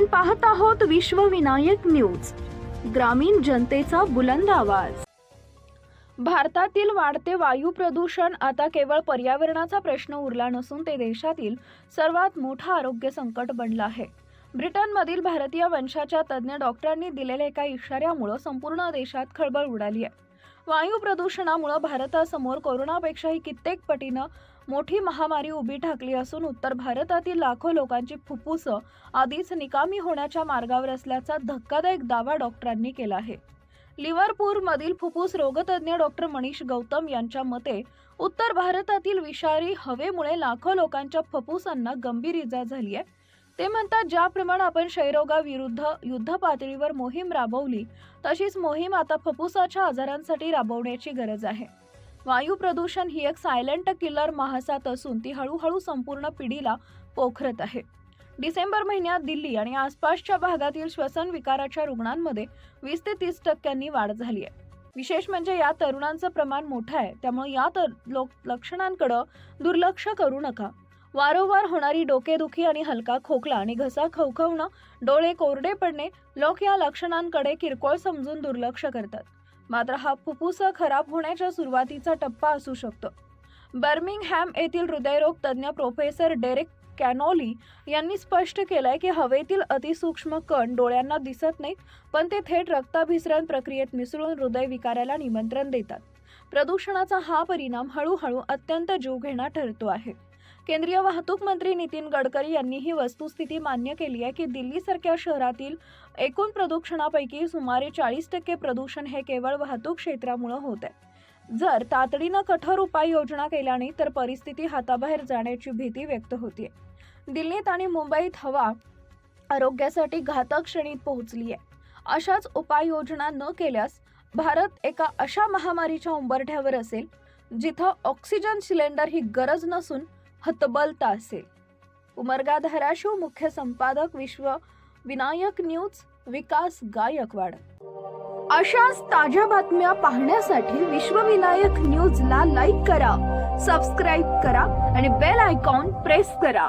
आपण पाहत आहोत विश्वविनायक न्यूज, ग्रामीण जनतेचा बुलंद आवाज। भारतातील वाढते वायू प्रदूषण आता केवळ पर्यावरणाचा प्रश्न उरला नसून ते देशातील सर्वात मोठा आरोग्य संकट बनला आहे। ब्रिटनमधील भारतीय वंशाच्या तज्ञ डॉक्टरांनी दिलेल्या एका इशाऱ्यामुळे संपूर्ण देशात खळबळ उडाली आहे। वायू प्रदूषणामुळे भारतासमोर कोरोनापेक्षाही कित्येक पटीने मोठी महामारी उभी ठाकली असून उत्तर भारतातील लाखो लोकांची फुफ्फुस आधीच निकामी होण्याच्या मार्गावर असल्याचा धक्कादायक दावा डॉक्टरांनी केला आहे। लिव्हरपूलमधील फुफ्फुस रोगतज्ञ डॉक्टर मनीष गौतम यांच्या मते उत्तर भारतातील विषारी हवेमुळे लाखो लोकांच्या फुफ्फुसांना गंभीर इजा झाली आहे। ते म्हणतात, ज्याप्रमाणे आपण क्षयरोगाविरुद्ध युद्ध पातळीवर मोहीम राबवली तशीच मोहीम आता फुफ्फुसाच्या आजारांसाठी राबवण्याची गरज आहे। वायू प्रदूषण ही एक सायलेंट किलर महासाथ असून ती हळूहळू संपूर्ण पिढीला पोखरत आहे। डिसेंबर महिन्यात दिल्ली आणि आसपासच्या भागातील श्वसन विकाराच्या रुग्णांमध्ये 20 ते 30% वाढ झाली आहे। विशेष म्हणजे या तरुणांचं प्रमाण मोठं आहे, त्यामुळे या लक्षणांकडे दुर्लक्ष करू नका। वारंवार होणारी डोकेदुखी आणि हलका खोकला आणि घसा खवखवणं, डोळे कोरडे पडणे, लोक या लक्षणांकडे किरकोळ समजून दुर्लक्ष करतात, मात्र हा फुफ्फुस खराब होण्याच्या सुरुवातीचा टप्पा असू शकतो। बर्मिंगहॅम येथील हृदयरोग तज्ञ प्रोफेसर डेरेक कॅनोली यांनी स्पष्ट केलंय की हवेतील अतिसूक्ष्म कण डोळ्यांना दिसत नाहीत, पण ते थेट रक्ताभिसरण प्रक्रियेत मिसळून हृदयविकाराला निमंत्रण देतात। प्रदूषणाचा हा परिणाम हळूहळू अत्यंत जीवघेणा ठरतो आहे। केंद्रीय वाहतूक मंत्री नितीन गडकरी यांनी ही वस्तुस्थिती मान्य केली आहे की दिल्लीसारख्या शहरातील एकूण प्रदूषणापैकी सुमारे 40% प्रदूषण हे केवळ वाहतूक क्षेत्रामुळे होत आहे। जर तातडीनं कठोर उपाययोजना केल्या नाही तर परिस्थिती हाताबाहेर जाण्याची भीती व्यक्त होते। दिल्लीत आणि मुंबईत हवा आरोग्यासाठी घातक श्रेणीत पोहोचली आहे। अशाच उपाययोजना न केल्यास भारत एका अशा महामारीच्या उंबरठ्यावर असेल जिथं ऑक्सिजन सिलेंडर ही गरज नसून हतबलता असेल। उमरगा धाराशिव, मुख्य संपादक विश्वविनायक न्यूज, विकास गायकवाड। अशाच ताज्या बातम्या पाहण्यासाठी विश्वविनायक न्यूजला लाईक करा, सबस्क्राईब करा आणि बेल आयकॉन प्रेस करा।